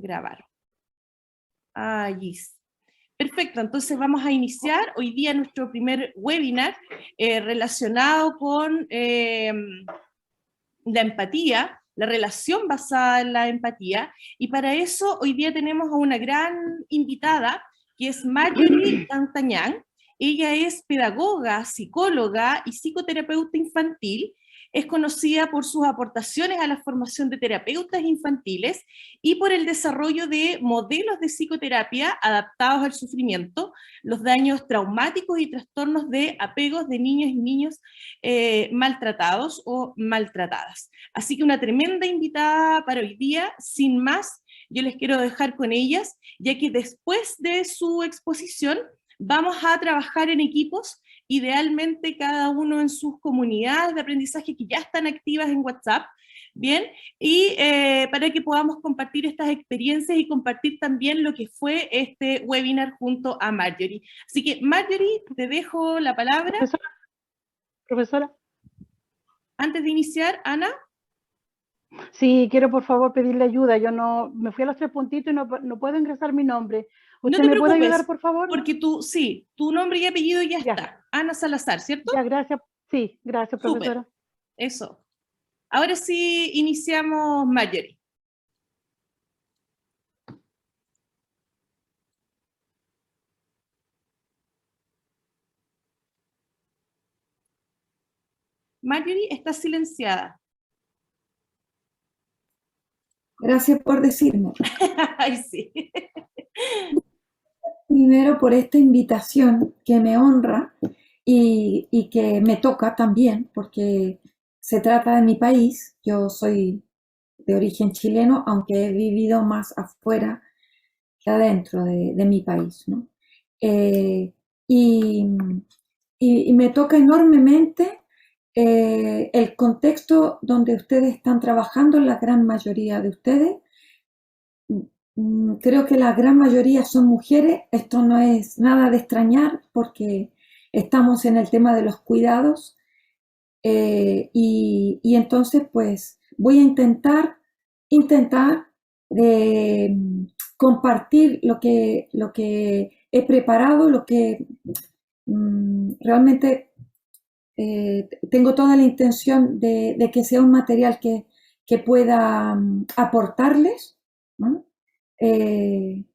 Grabar. Allí. Perfecto, entonces vamos a iniciar hoy día nuestro primer webinar relacionado con la empatía, la relación basada en la empatía, y para eso hoy día tenemos a una gran invitada, que es Marjorie D'Artagnan. Ella es pedagoga, psicóloga y psicoterapeuta infantil. Es conocida por sus aportaciones a la formación de terapeutas infantiles y por el desarrollo de modelos de psicoterapia adaptados al sufrimiento, los daños traumáticos y trastornos de apegos de niños y niños maltratados o maltratadas. Así que una tremenda invitada para hoy día. Sin más, yo les quiero dejar con ellas, ya que después de su exposición vamos a trabajar en equipos, idealmente cada uno en sus comunidades de aprendizaje que ya están activas en WhatsApp, ¿bien? Y para que podamos compartir estas experiencias y compartir también lo que fue este webinar junto a Marjorie. Así que, Marjorie, te dejo la palabra. Profesora. Antes de iniciar, Ana. Sí, quiero por favor pedirle ayuda. Yo no me fui a los 3 puntitos y no puedo ingresar mi nombre. ¿Usted me puede ayudar, por favor? Porque sí, tu nombre y apellido ya está. Ana Salazar, ¿cierto? Ya, gracias. Sí, gracias, profesora. Súper. Eso. Ahora sí iniciamos, Marjorie. Marjorie está silenciada. Gracias por decirme. Ay, sí. Primero por esta invitación que me honra y que me toca también, porque se trata de mi país. Yo soy de origen chileno, aunque he vivido más afuera que adentro de mi país, ¿no? Y me toca enormemente el contexto donde ustedes están trabajando, la gran mayoría de ustedes. Creo que la gran mayoría son mujeres. Esto no es nada de extrañar porque estamos en el tema de los cuidados y entonces pues voy a intentar compartir lo que he preparado, lo que realmente tengo toda la intención de que sea un material que pueda aportarles, ¿no? Y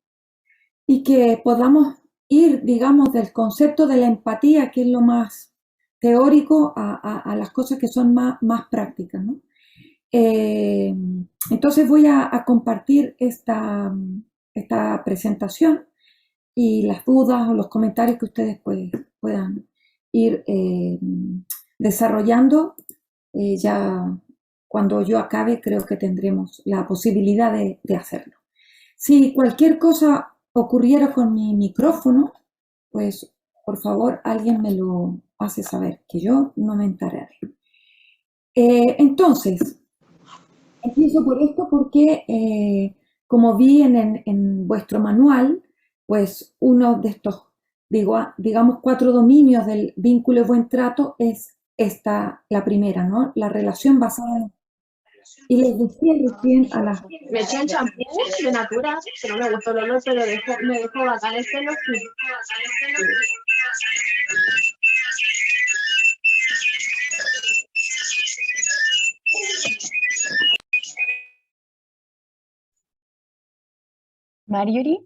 que podamos ir, digamos, del concepto de la empatía, que es lo más teórico, a las cosas que son más prácticas, ¿no? Entonces voy a compartir esta presentación y las dudas o los comentarios que ustedes pues, puedan ir desarrollando. Ya cuando yo acabe creo que tendremos la posibilidad de hacerlo. Si cualquier cosa ocurriera con mi micrófono, pues por favor alguien me lo hace saber, que yo no me enteraré. Entonces, empiezo por esto porque, como vi en vuestro manual, pues uno de estos, digamos, 4 dominios del vínculo de buen trato es la primera, ¿no? La relación basada en... Y les decía recién a las... Me eché un champú de Natura, que no me gustó el olor, pero me dejó bacán el pelo. Marjorie,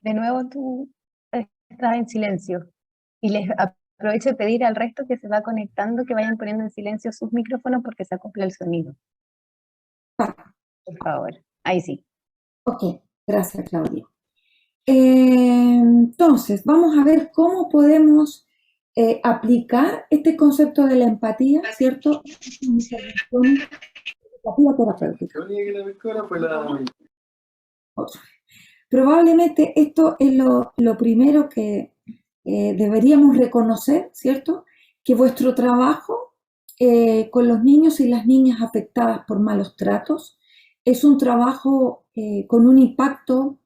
de nuevo tú estás en silencio y les aprovecho de pedir al resto que se va conectando que vayan poniendo en silencio sus micrófonos porque se acopla el sonido. Por favor, ahí sí. Ok, gracias Claudia. Entonces, vamos a ver cómo podemos aplicar este concepto de la empatía, ¿cierto? Empatía terapéutica. Probablemente esto es lo primero que deberíamos reconocer, ¿cierto? Que vuestro trabajo con los niños y las niñas afectadas por malos tratos es un trabajo con un impacto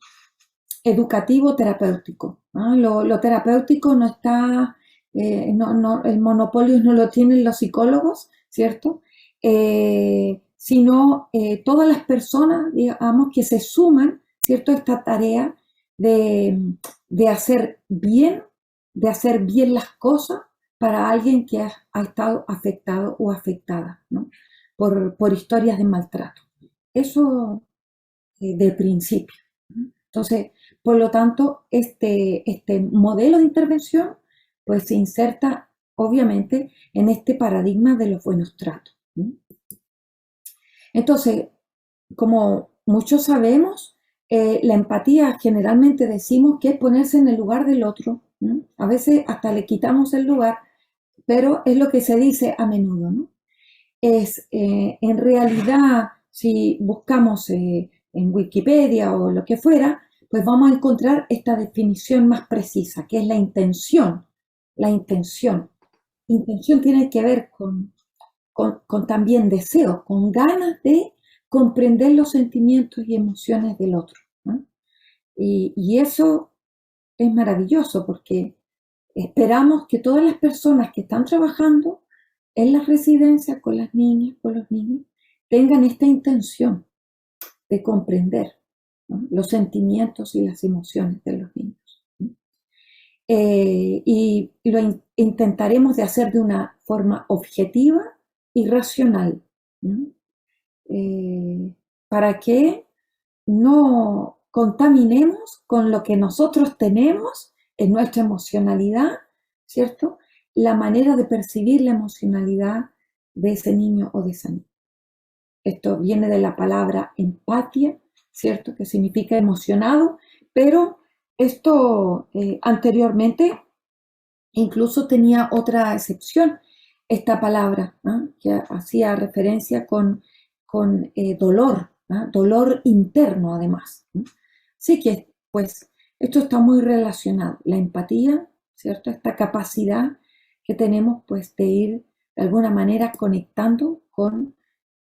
educativo terapéutico, ¿no? Lo terapéutico no está, el monopolio no lo tienen los psicólogos, ¿cierto? sino todas las personas, digamos, que se suman, ¿cierto?, a esta tarea de hacer bien las cosas para alguien que ha estado afectado o afectada, ¿no?, por historias de maltrato. Eso de principio. Entonces, por lo tanto, este modelo de intervención pues se inserta obviamente en este paradigma de los buenos tratos. Entonces, como muchos sabemos, la empatía generalmente decimos que es ponerse en el lugar del otro. A veces hasta le quitamos el lugar, pero es lo que se dice a menudo, ¿no? En realidad, si buscamos en Wikipedia o lo que fuera, pues vamos a encontrar esta definición más precisa, que es la intención. La intención. Intención tiene que ver con también deseo, con ganas de comprender los sentimientos y emociones del otro, ¿no? Y eso es maravilloso porque esperamos que todas las personas que están trabajando en las residencias con las niñas, con los niños, tengan esta intención de comprender, ¿no?, los sentimientos y las emociones de los niños. Y lo intentaremos de hacer de una forma objetiva y racional, ¿no?, para que no contaminemos con lo que nosotros tenemos en nuestra emocionalidad, ¿cierto?, la manera de percibir la emocionalidad de ese niño o de esa niña. Esto viene de la palabra empatía, ¿cierto?, que significa emocionado, pero esto anteriormente incluso tenía otra acepción, esta palabra, ¿no?, que hacía referencia con dolor, ¿no?, dolor interno además, ¿no? Así que, pues, esto está muy relacionado, la empatía, ¿cierto?, esta capacidad que tenemos, pues, de ir de alguna manera conectando con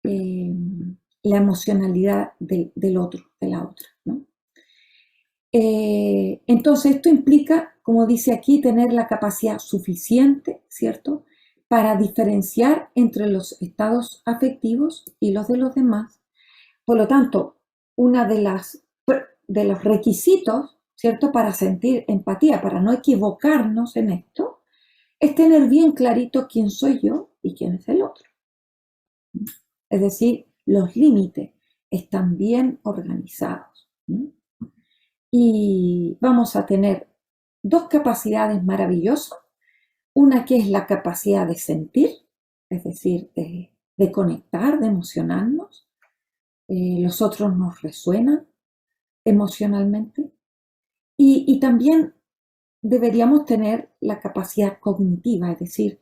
la emocionalidad del otro, de la otra, ¿no? Entonces, esto implica, como dice aquí, tener la capacidad suficiente, ¿cierto?, para diferenciar entre los estados afectivos y los de los demás. Por lo tanto, uno de los requisitos, ¿cierto?, para sentir empatía, para no equivocarnos en esto, es tener bien clarito quién soy yo y quién es el otro. Es decir, los límites están bien organizados. Y vamos a tener dos capacidades maravillosas. Una que es la capacidad de sentir, es decir, de conectar, de emocionarnos. Los otros nos resuenan emocionalmente. Y también deberíamos tener la capacidad cognitiva, es decir,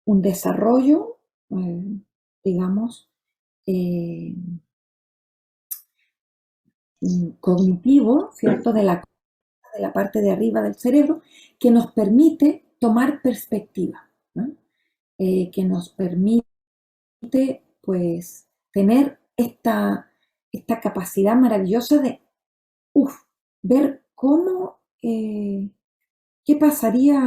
un desarrollo, digamos, cognitivo, ¿cierto?, de la parte de arriba del cerebro, que nos permite tomar perspectiva, ¿no?, que nos permite, pues, tener esta capacidad maravillosa de ver cómo, qué pasaría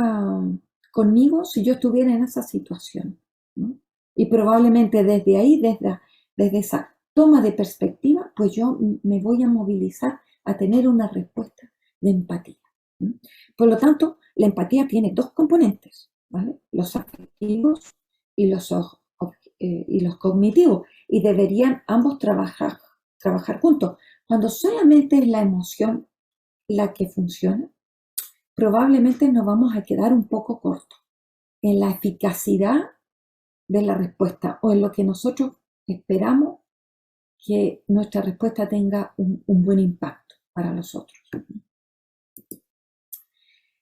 conmigo si yo estuviera en esa situación, ¿no? Y probablemente desde ahí, desde esa toma de perspectiva, pues yo me voy a movilizar a tener una respuesta de empatía, ¿no? Por lo tanto, la empatía tiene dos componentes, ¿vale?, los afectivos y los cognitivos, y deberían ambos trabajar juntos. Cuando solamente es la emoción la que funciona, probablemente nos vamos a quedar un poco cortos en la eficacidad de la respuesta o en lo que nosotros esperamos que nuestra respuesta tenga un buen impacto para los otros.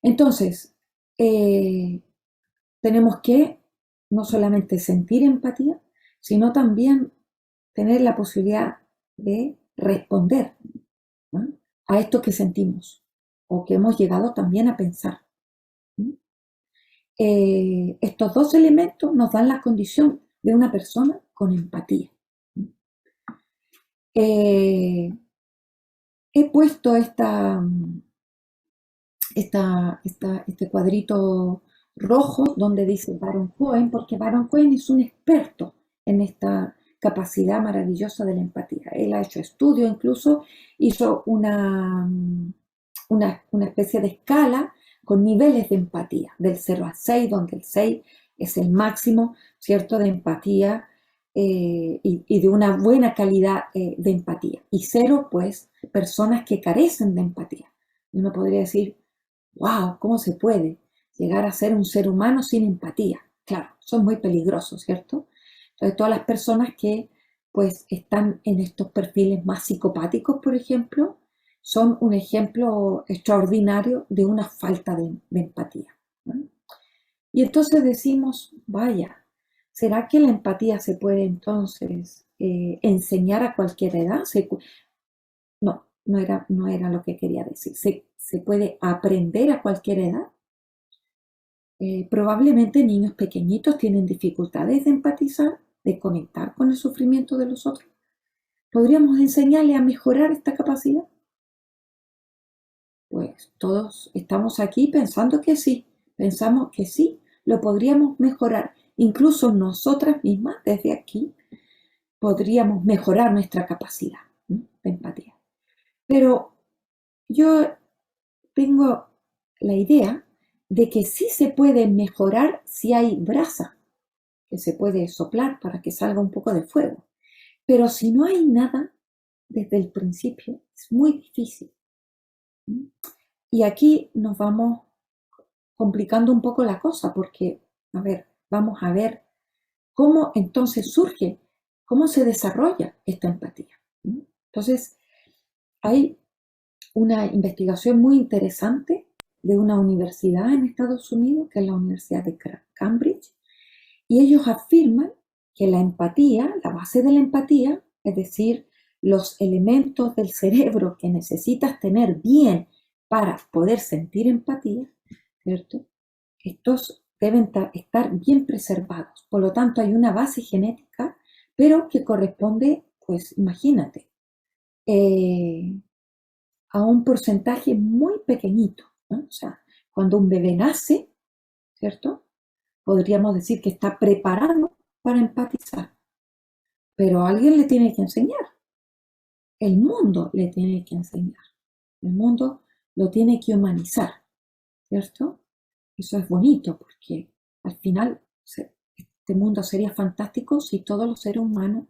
Entonces, tenemos que no solamente sentir empatía, sino también tener la posibilidad de responder, ¿no?, a esto que sentimos o que hemos llegado también a pensar. Estos dos elementos nos dan la condición de una persona con empatía. He puesto este cuadrito rojo donde dice Baron Cohen, porque Baron Cohen es un experto en esta capacidad maravillosa de la empatía. Él ha hecho estudios, incluso hizo una especie de escala con niveles de empatía, del 0 al 6, donde el 6 es el máximo, ¿cierto?, de empatía y de una buena calidad de empatía. Y 0, pues, personas que carecen de empatía. Uno podría decir, wow, ¿cómo se puede llegar a ser un ser humano sin empatía? Claro, son muy peligrosos, ¿cierto? Entonces, todas las personas que, pues, están en estos perfiles más psicopáticos, por ejemplo, son un ejemplo extraordinario de una falta de empatía, ¿no? Y entonces decimos, vaya, ¿será que la empatía se puede entonces enseñar a cualquier edad? No era lo que quería decir. ¿Se puede aprender a cualquier edad? Probablemente niños pequeñitos tienen dificultades de empatizar, de conectar con el sufrimiento de los otros. ¿Podríamos enseñarle a mejorar esta capacidad? Pues todos estamos aquí pensando que sí, pensamos que sí, lo podríamos mejorar. Incluso nosotras mismas, desde aquí, podríamos mejorar nuestra capacidad de empatía. Pero yo tengo la idea de que sí se puede mejorar si hay brasa, que se puede soplar para que salga un poco de fuego. Pero si no hay nada desde el principio, es muy difícil. Y aquí nos vamos complicando un poco la cosa porque, a ver, vamos a ver cómo entonces surge, cómo se desarrolla esta empatía. Entonces, hay una investigación muy interesante de una universidad en Estados Unidos, que es la Universidad de Cambridge, y ellos afirman que la empatía, la base de la empatía, es decir, los elementos del cerebro que necesitas tener bien para poder sentir empatía, ¿cierto? Estos deben estar bien preservados. Por lo tanto, hay una base genética, pero que corresponde, pues imagínate, a un porcentaje muy pequeñito, ¿no? O sea, cuando un bebé nace, ¿cierto?, podríamos decir que está preparado para empatizar, pero alguien le tiene que enseñar. El mundo le tiene que enseñar. El mundo lo tiene que humanizar, ¿cierto? Eso es bonito porque al final este mundo sería fantástico si todos los seres humanos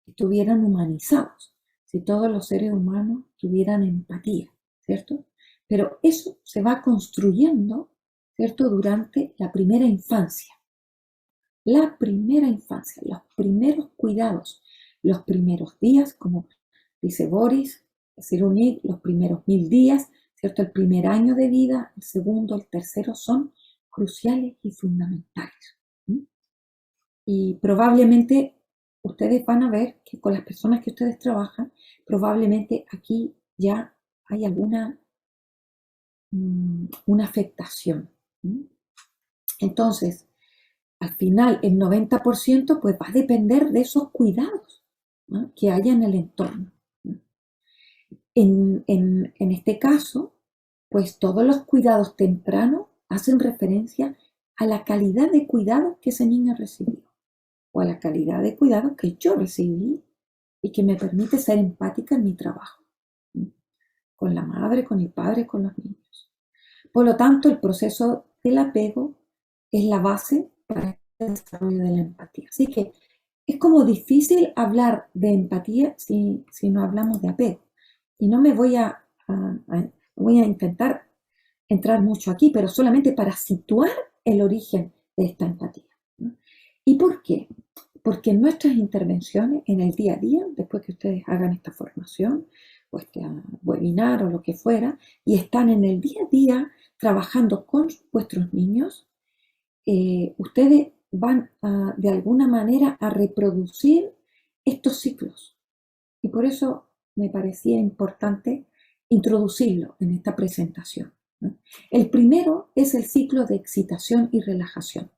estuvieran humanizados, si todos los seres humanos tuvieran empatía, ¿cierto? Pero eso se va construyendo, ¿cierto?, durante la primera infancia. La primera infancia, los primeros cuidados, los primeros días, como dice Boris Cyrulnik, los primeros 1000 días, ¿cierto? El primer año de vida, el segundo, el tercero son cruciales y fundamentales. Y probablemente ustedes van a ver que con las personas que ustedes trabajan, probablemente aquí ya hay alguna una afectación. Entonces, al final, el 90% pues va a depender de esos cuidados, ¿no?, que haya en el entorno. En este caso, pues todos los cuidados tempranos hacen referencia a la calidad de cuidados que ese niño recibió o a la calidad de cuidados que yo recibí y que me permite ser empática en mi trabajo, ¿no?, con la madre, con el padre, con los niños. Por lo tanto, el proceso del apego es la base para el desarrollo de la empatía. Así que es como difícil hablar de empatía si no hablamos de apego. Y no me voy a intentar entrar mucho aquí, pero solamente para situar el origen de esta empatía, ¿no? ¿Y por qué? Porque en nuestras intervenciones, en el día a día, después que ustedes hagan esta formación, o este webinar o lo que fuera, y están en el día a día trabajando con vuestros niños, ustedes van de alguna manera a reproducir estos ciclos. Y por eso me parecía importante introducirlo en esta presentación, ¿no? El primero es el ciclo de excitación y relajación.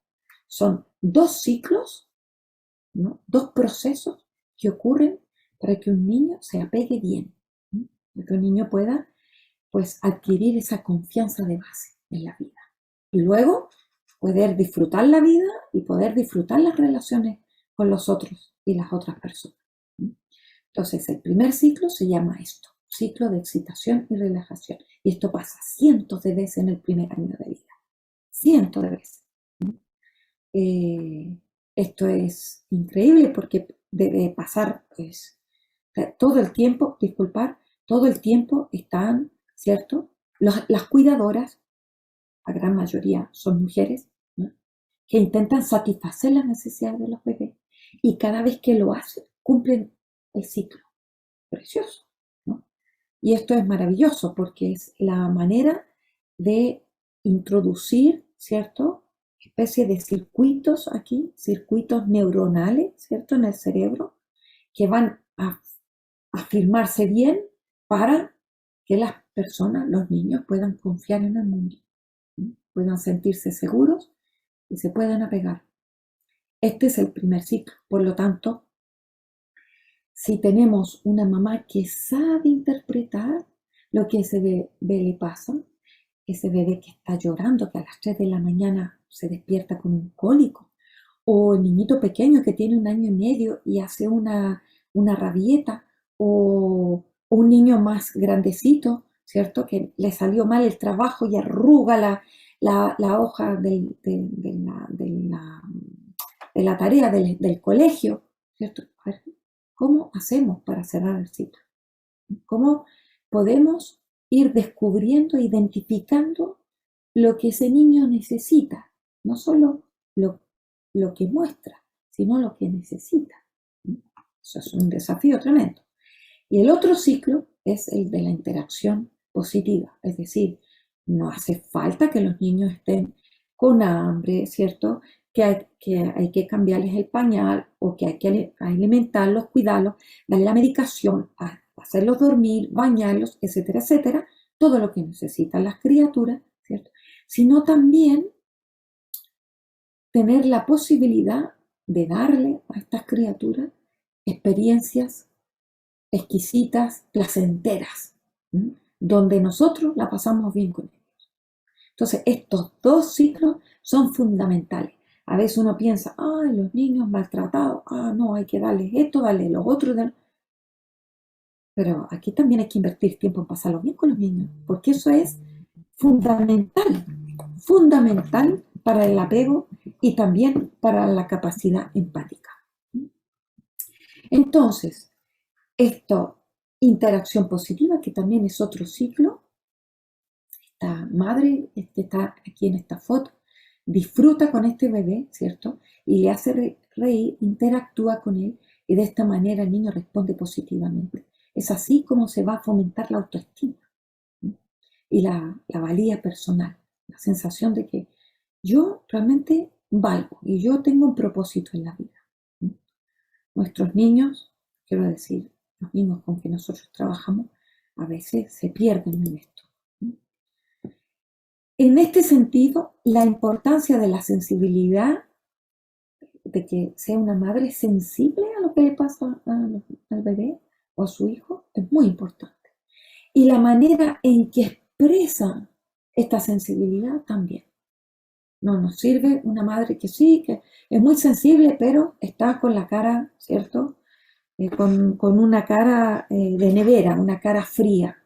Son 2 ciclos, ¿no?, 2 procesos que ocurren para que un niño se apegue bien, ¿no?, para que un niño pueda, pues, adquirir esa confianza de base en la vida. Y luego poder disfrutar la vida y poder disfrutar las relaciones con los otros y las otras personas. Entonces, el primer ciclo se llama esto, ciclo de excitación y relajación. Y esto pasa cientos de veces en el primer año de vida. Cientos de veces. Esto es increíble porque debe pasar, pues, todo el tiempo, todo el tiempo están, ¿cierto? Las cuidadoras, la gran mayoría son mujeres, ¿no? Que intentan satisfacer las necesidades de los bebés y cada vez que lo hacen, cumplen el ciclo. Precioso, ¿no? Y esto es maravilloso porque es la manera de introducir, ¿cierto? Especie de circuitos aquí, circuitos neuronales, ¿cierto? En el cerebro, que van a afirmarse bien para que las personas, los niños, puedan confiar en el mundo, ¿sí? Puedan sentirse seguros y se puedan apegar. Este es el primer ciclo, por lo tanto, si tenemos una mamá que sabe interpretar lo que ese bebé le pasa, ese bebé que está llorando, que a las 3 de la mañana se despierta con un cólico, o el niñito pequeño que tiene 1 año y medio y hace una rabieta, o un niño más grandecito, ¿cierto? Que le salió mal el trabajo y arruga la hoja de la tarea del colegio, ¿cierto? A ver, ¿cómo hacemos para cerrar el ciclo? ¿Cómo podemos ir descubriendo, identificando lo que ese niño necesita? No solo lo que muestra, sino lo que necesita. Eso es un desafío tremendo. Y el otro ciclo es el de la interacción positiva, es decir, no hace falta que los niños estén con hambre, ¿cierto? Que hay que cambiarles el pañal o que hay que alimentarlos, cuidarlos, darle la medicación, hacerlos dormir, bañarlos, etcétera, etcétera, todo lo que necesitan las criaturas, ¿cierto? Sino también tener la posibilidad de darle a estas criaturas experiencias exquisitas, placenteras, ¿sí? Donde nosotros la pasamos bien con ellos. Entonces, estos dos ciclos son fundamentales. A veces uno piensa, los niños maltratados, no, hay que darles esto, darles lo otro. Pero aquí también hay que invertir tiempo en pasarlo bien con los niños, porque eso es fundamental, fundamental para el apego y también para la capacidad empática. Entonces, esto, interacción positiva, que también es otro ciclo. Esta madre que está aquí en esta foto disfruta con este bebé, ¿cierto? Y le hace reír, interactúa con él y de esta manera el niño responde positivamente. Es así como se va a fomentar la autoestima, ¿sí? Y la valía personal, la sensación de que yo realmente valgo y yo tengo un propósito en la vida, ¿sí? Nuestros niños, quiero decir, los niños con que nosotros trabajamos, a veces se pierden en esto. En este sentido, la importancia de la sensibilidad, de que sea una madre sensible a lo que le pasa al bebé o a su hijo, es muy importante. Y la manera en que expresa esta sensibilidad también. No nos sirve una madre que sí, que es muy sensible, pero está con la cara, ¿cierto? Con una cara de nevera, una cara fría.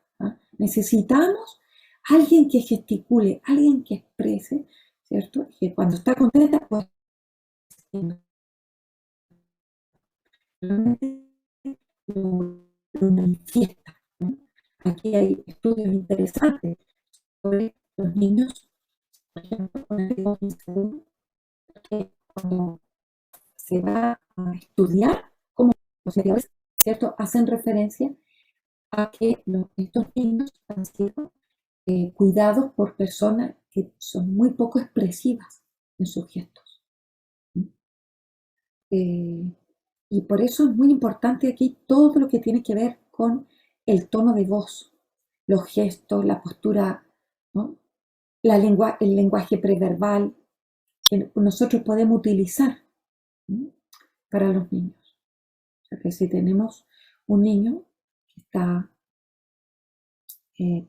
Necesitamos alguien que gesticule, alguien que exprese, ¿cierto? Que cuando está contenta, pues lo manifiesta, ¿no? Aquí hay estudios interesantes sobre los niños, por ejemplo, con el apego inseguro, que cuando se va a estudiar, como los mediadores, ¿cierto?, hacen referencia a que estos niños han sido cuidados por personas que son muy poco expresivas en sus gestos. Y por eso es muy importante aquí todo lo que tiene que ver con el tono de voz, los gestos, la postura, ¿no? El lenguaje preverbal que nosotros podemos utilizar, ¿no?, para los niños. O sea que si tenemos un niño que está,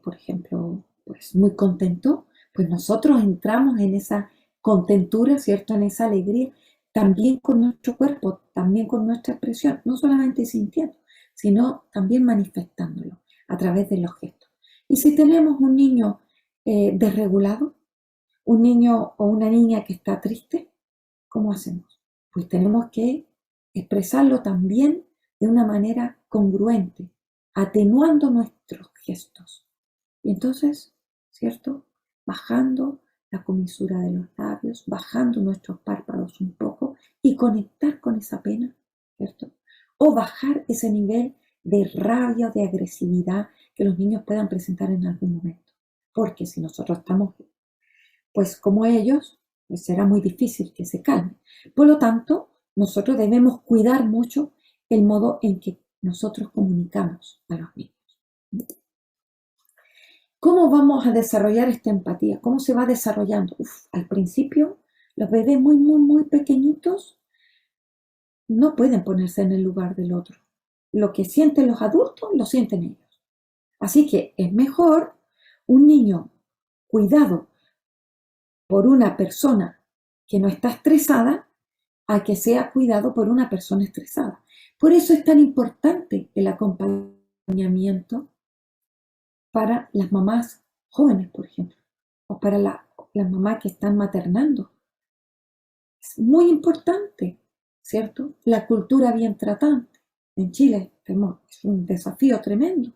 por ejemplo, pues muy contento, pues nosotros entramos en esa contentura, ¿cierto?, en esa alegría, también con nuestro cuerpo, también con nuestra expresión, no solamente sintiendo, sino también manifestándolo a través de los gestos. Y si tenemos un niño desregulado, un niño o una niña que está triste, ¿cómo hacemos? Pues tenemos que expresarlo también de una manera congruente, atenuando nuestros gestos. Y entonces, ¿cierto? Bajando la comisura de los labios, bajando nuestros párpados un poco y conectar con esa pena, ¿cierto? O bajar ese nivel de rabia o de agresividad que los niños puedan presentar en algún momento. Porque si nosotros estamos, pues como ellos, pues será muy difícil que se calmen. Por lo tanto, nosotros debemos cuidar mucho el modo en que nosotros comunicamos a los niños. ¿Cómo vamos a desarrollar esta empatía? ¿Cómo se va desarrollando? Al principio, los bebés muy pequeñitos no pueden ponerse en el lugar del otro. Lo que sienten los adultos, lo sienten ellos. Así que es mejor un niño cuidado por una persona que no está estresada a que sea cuidado por una persona estresada. Por eso es tan importante el acompañamiento para las mamás jóvenes, por ejemplo, o para las mamás que están maternando. Es muy importante, ¿cierto? La cultura bien tratante. En Chile es un desafío tremendo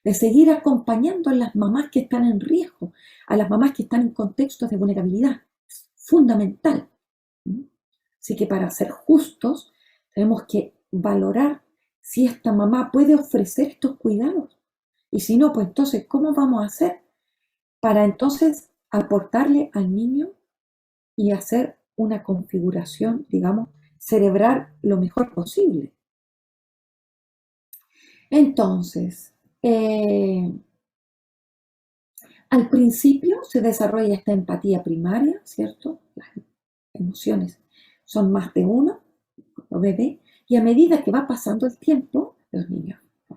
de seguir acompañando a las mamás que están en riesgo, a las mamás que están en contextos de vulnerabilidad. Es fundamental. Así que para ser justos, tenemos que valorar si esta mamá puede ofrecer estos cuidados. Y si no, pues entonces, ¿cómo vamos a hacer para entonces aportarle al niño y hacer una configuración, digamos, cerebral lo mejor posible? Entonces, al principio se desarrolla esta empatía primaria, ¿cierto? Las emociones son más de uno, los bebés, y a medida que va pasando el tiempo, los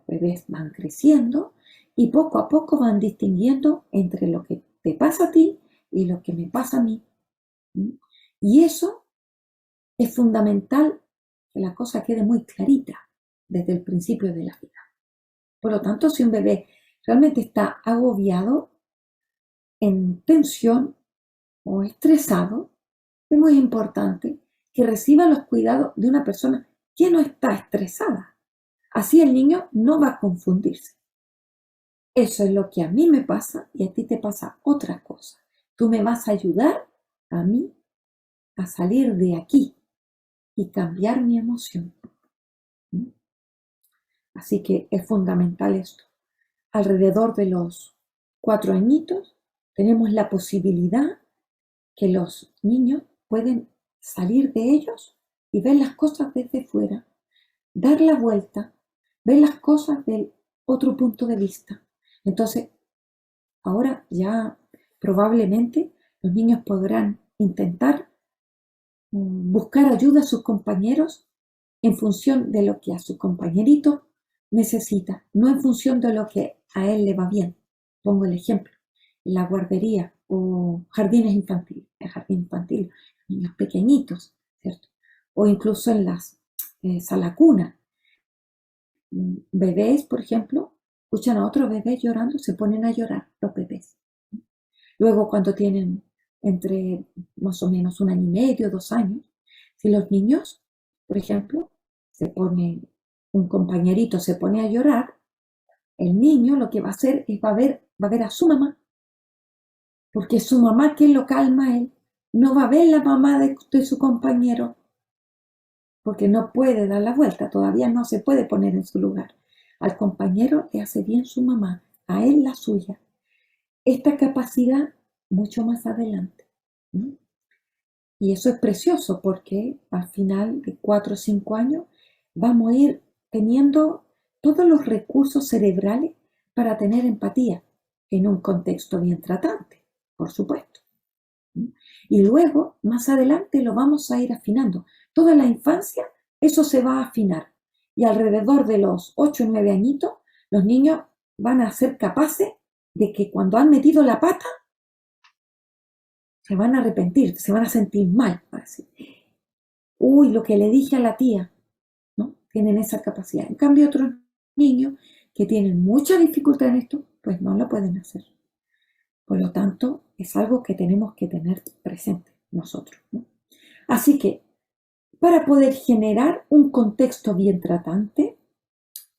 bebés van creciendo y poco a poco van distinguiendo entre lo que te pasa a ti y lo que me pasa a mí. Y eso es fundamental, que la cosa quede muy clarita desde el principio de la vida. Por lo tanto, si un bebé realmente está agobiado, en tensión o estresado, es muy importante que reciba los cuidados de una persona que no está estresada. Así el niño no va a confundirse. Eso es lo que a mí me pasa y a ti te pasa otra cosa. Tú me vas a ayudar a mí a salir de aquí y cambiar mi emoción. Así que es fundamental esto. Alrededor de los 4 añitos tenemos la posibilidad que los niños pueden salir de ellos y ver las cosas desde fuera, dar la vuelta, ver las cosas del otro punto de vista. Entonces, ahora ya probablemente los niños podrán intentar buscar ayuda a sus compañeros en función de lo que a su compañerito necesita, no en función de lo que a él le va bien. Pongo el ejemplo, en la guardería o jardines infantiles, el jardín infantil, niños pequeñitos, ¿cierto? O incluso en las sala cuna. Bebés, por ejemplo, escuchan a otro bebé llorando, se ponen a llorar los bebés. Luego, cuando tienen entre más o menos 1 año y medio, 2 años, si los niños, por ejemplo, un compañerito se pone a llorar, el niño lo que va a hacer es va a ver a su mamá, porque su mamá que lo calma a él, no va a ver la mamá de su compañero, porque no puede dar la vuelta, todavía no se puede poner en su lugar. Al compañero le hace bien su mamá, a él la suya. Esta capacidad mucho más adelante. Y eso es precioso porque al final de 4 o 5 años vamos a ir teniendo todos los recursos cerebrales para tener empatía en un contexto bien tratante, por supuesto. Y luego, más adelante, lo vamos a ir afinando. Toda la infancia, eso se va a afinar. Y alrededor de los 8 o 9 añitos, los niños van a ser capaces de que cuando han metido la pata, se van a arrepentir, se van a sentir mal. uy, lo que le dije a la tía, ¿no? Tienen esa capacidad. En cambio, otros niños que tienen mucha dificultad en esto, pues no lo pueden hacer. Por lo tanto, es algo que tenemos que tener presente nosotros, ¿no? Así que, para poder generar un contexto bien tratante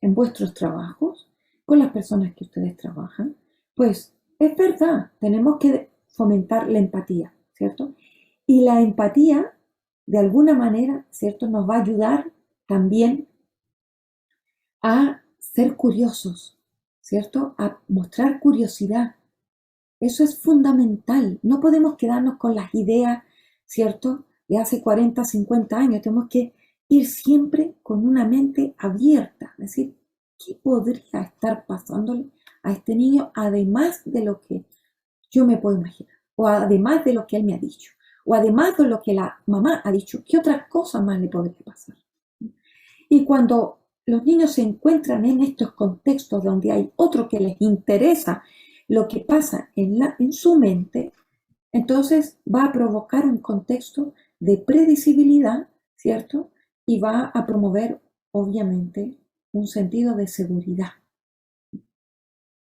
en vuestros trabajos, con las personas que ustedes trabajan, pues es verdad, tenemos que fomentar la empatía, ¿cierto? Y la empatía, de alguna manera, ¿cierto?, nos va a ayudar también a ser curiosos, ¿cierto? A mostrar curiosidad. Eso es fundamental. No podemos quedarnos con las ideas, ¿cierto?, de hace 40, 50 años. Tenemos que ir siempre con una mente abierta. Es decir, ¿qué podría estar pasándole a este niño además de lo que yo me puedo imaginar? O además de lo que él me ha dicho. O además de lo que la mamá ha dicho. ¿Qué otra cosa más le podría pasar? Y cuando los niños se encuentran en estos contextos donde hay otro que les interesa lo que pasa en su mente, entonces va a provocar un contexto de predecibilidad, ¿cierto? Y va a promover, obviamente, un sentido de seguridad.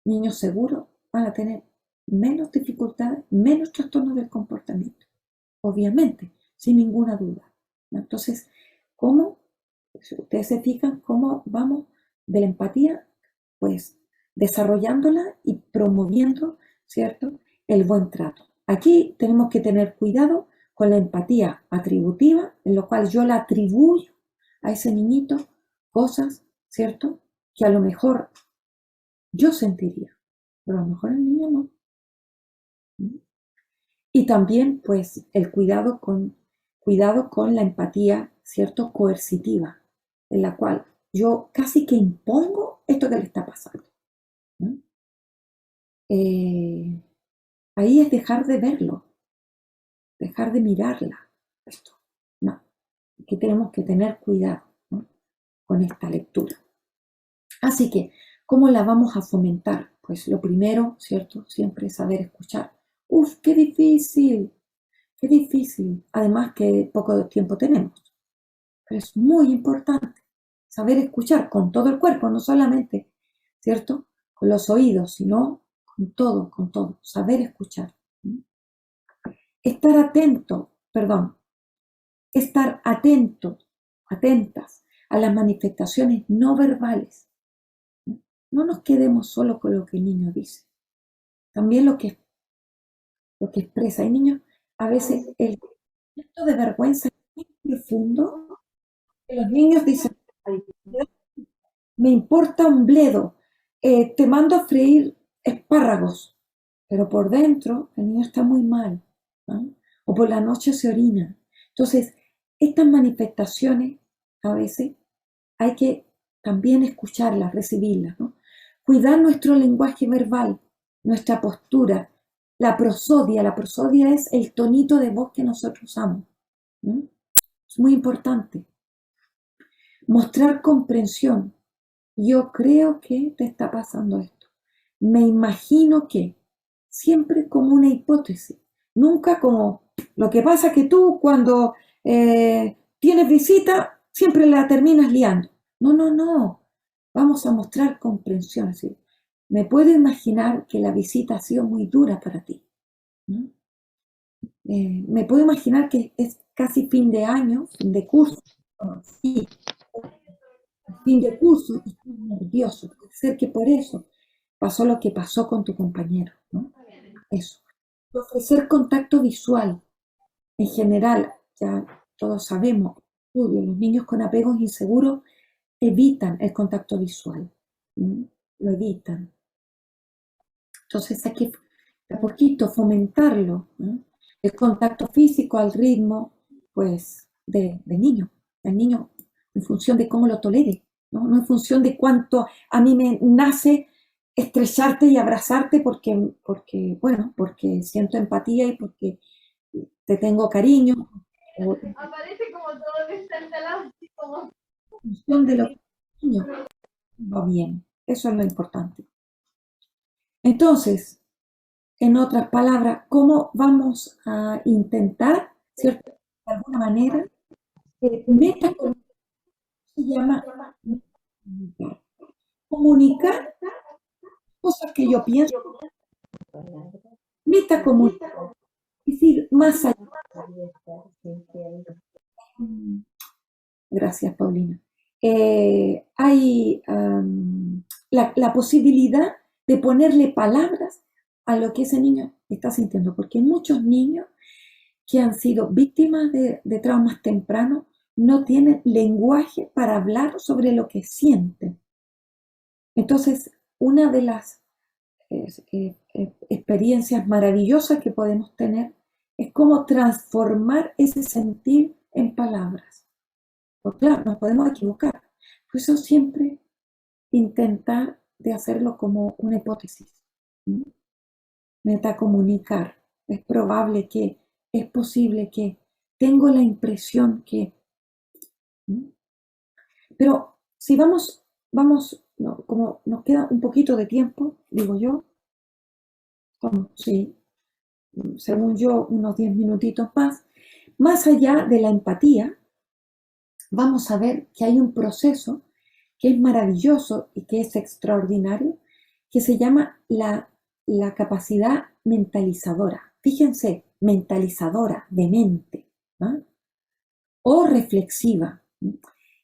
Niños seguros van a tener menos dificultades, menos trastornos del comportamiento, obviamente, sin ninguna duda, ¿no? Entonces, ¿cómo? Si ustedes se fijan cómo vamos de la empatía, pues desarrollándola y promoviendo, ¿cierto?, el buen trato. Aquí tenemos que tener cuidado con la empatía atributiva, en lo cual yo la atribuyo a ese niñito cosas, ¿cierto?, que a lo mejor yo sentiría, pero a lo mejor el niño no. Y también, pues, el cuidado con la empatía, ¿cierto?, coercitiva, en la cual yo casi que impongo esto que le está pasando, ¿no? Ahí es dejar de verlo, dejar de mirarla, esto, no, que tenemos que tener cuidado, ¿no?, con esta lectura. Así que, ¿cómo la vamos a fomentar? Pues lo primero, ¿cierto?, siempre es saber escuchar. ¡Uf, qué difícil! ¡Qué difícil! Además que poco tiempo tenemos. Pero es muy importante saber escuchar con todo el cuerpo, no solamente, ¿cierto?, con los oídos, sino con todo, saber escuchar. Estar atentas a las manifestaciones no verbales. No nos quedemos solo con lo que el niño dice, también lo que expresa. Hay niños, a veces el sentimiento de vergüenza es muy profundo, que los niños dicen, me importa un bledo, te mando a freír espárragos, pero por dentro el niño está muy mal, ¿no? O por la noche se orina. Entonces, estas manifestaciones a veces hay que también escucharlas, recibirlas, ¿no? Cuidar nuestro lenguaje verbal, nuestra postura, la prosodia. La prosodia es el tonito de voz que nosotros usamos, ¿no? Es muy importante. Mostrar comprensión. Yo creo que te está pasando esto. Me imagino que, siempre como una hipótesis, nunca como lo que pasa que tú cuando tienes visita siempre la terminas liando. No. Vamos a mostrar comprensión. ¿Sí? Me puedo imaginar que la visita ha sido muy dura para ti, ¿no? Me puedo imaginar que es casi fin de año, fin de curso. Sí, fin de curso, y estás nervioso. Puede ser que por eso pasó lo que pasó con tu compañero, ¿no? Eso. Ofrecer contacto visual. En general, ya todos sabemos, los niños con apegos inseguros evitan el contacto visual, ¿no? Lo evitan. Entonces hay que de a poquito fomentarlo, ¿no? El contacto físico al ritmo, pues, del niño en función de cómo lo tolere, ¿no? No en función de cuánto a mí me nace estrecharte y abrazarte porque siento empatía y porque te tengo cariño. Aparece como todo destartalado, así como... En función de lo que el niño va bien. Eso es lo importante. Entonces, en otras palabras, ¿cómo vamos a intentar, ¿cierto?, de alguna manera, Metacomunicación se llama comunicar cosas que yo pienso, metacomunicación, es decir, más allá. Gracias, Paulina. Hay la posibilidad de ponerle palabras a lo que ese niño está sintiendo, porque muchos niños que han sido víctimas de traumas tempranos no tienen lenguaje para hablar sobre lo que sienten. Entonces, una de las experiencias maravillosas que podemos tener es cómo transformar ese sentir en palabras. Pues claro, nos podemos equivocar. Por eso siempre intentar de hacerlo como una hipótesis. Metacomunicar. Es probable que, es posible que, tengo la impresión que. Pero si vamos, no, como nos queda un poquito de tiempo, digo yo, sí, según yo, unos 10 minutitos más allá de la empatía, vamos a ver que hay un proceso que es maravilloso y que es extraordinario, que se llama la capacidad mentalizadora. Fíjense, mentalizadora, de mente, ¿no? O reflexiva.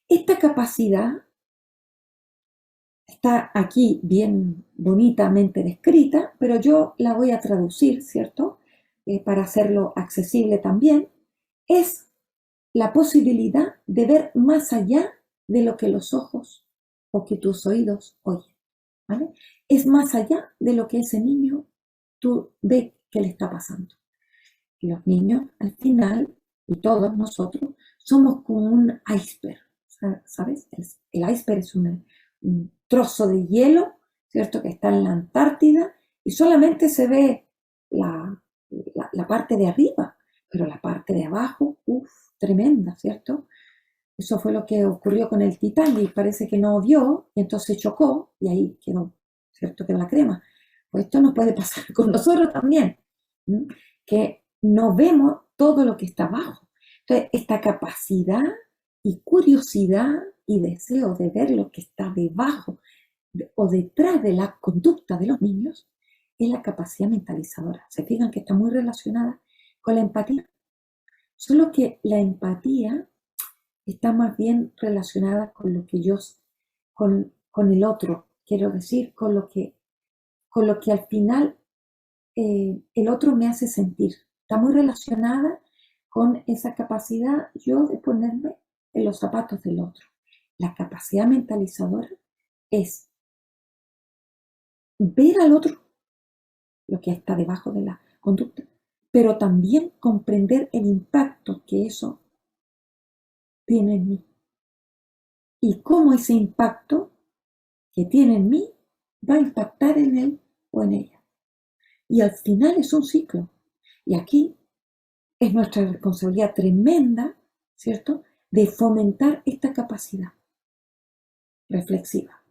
Esta capacidad está aquí bien bonitamente descrita, pero yo la voy a traducir, ¿cierto? Para hacerlo accesible también. Es la posibilidad de ver más allá de lo que los ojos o que tus oídos oyen, ¿vale? Es más allá de lo que ese niño tú ves que le está pasando. Y los niños, al final, y todos nosotros, somos como un iceberg, ¿sabes? El iceberg es un trozo de hielo, ¿cierto? Que está en la Antártida y solamente se ve la parte de arriba, pero la parte de abajo, tremenda, ¿cierto? Eso fue lo que ocurrió con el Titanic, parece que no vio y entonces chocó y ahí quedó, ¿cierto? Quedó la crema. Pues esto nos puede pasar con nosotros también, ¿no? Que no vemos todo lo que está abajo. Entonces, esta capacidad y curiosidad y deseo de ver lo que está debajo o detrás de la conducta de los niños es la capacidad mentalizadora. Se fijan que está muy relacionada con la empatía. Solo que la empatía está más bien relacionada con lo que yo, con el otro, quiero decir, con lo que al final el otro me hace sentir. Está muy relacionada con esa capacidad yo de ponerme en los zapatos del otro. La capacidad mentalizadora es ver al otro, lo que está debajo de la conducta, pero también comprender el impacto que eso tiene en mí. Y cómo ese impacto que tiene en mí va a impactar en él o en ella. Y al final es un ciclo. Y aquí es nuestra responsabilidad tremenda, ¿cierto?, de fomentar esta capacidad reflexiva.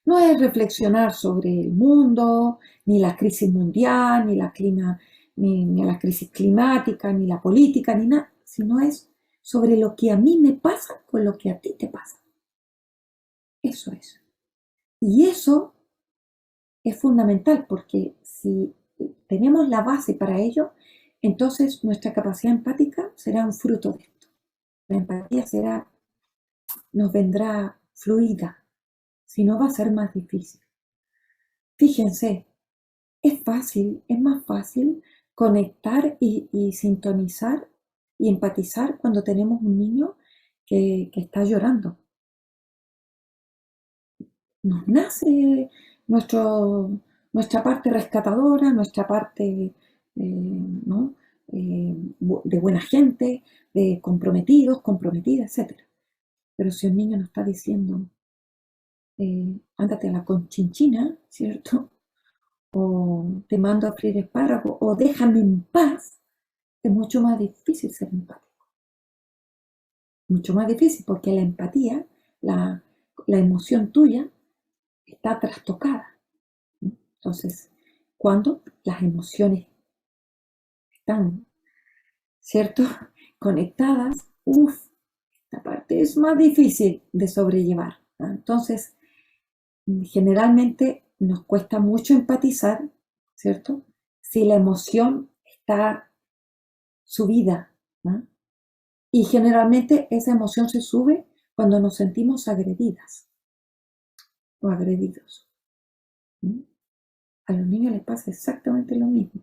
No es reflexionar sobre el mundo, ni la crisis mundial, ni la crisis climática, ni la política, ni nada, sino es sobre lo que a mí me pasa con lo que a ti te pasa. Eso es. Y eso es fundamental porque si tenemos la base para ello, entonces nuestra capacidad empática será un fruto de esto. La empatía nos vendrá fluida, si no va a ser más difícil. Fíjense, es más fácil conectar y sintonizar y empatizar cuando tenemos un niño que está llorando. Nos nace nuestra parte rescatadora, nuestra parte ¿no? De buena gente, de comprometidos, comprometidas, etc. Pero si un niño nos está diciendo, ándate a la conchinchina, ¿cierto? O te mando a freír espárragos, o déjame en paz, es mucho más difícil ser empático. Mucho más difícil porque la empatía, la emoción tuya, está trastocada. Entonces, cuando las emociones están, ¿cierto?, conectadas, esta parte es más difícil de sobrellevar, ¿no? Entonces, generalmente nos cuesta mucho empatizar, ¿cierto? Si la emoción está subida, ¿no? Y generalmente esa emoción se sube cuando nos sentimos agredidas o agredidos, ¿no? A los niños les pasa exactamente lo mismo,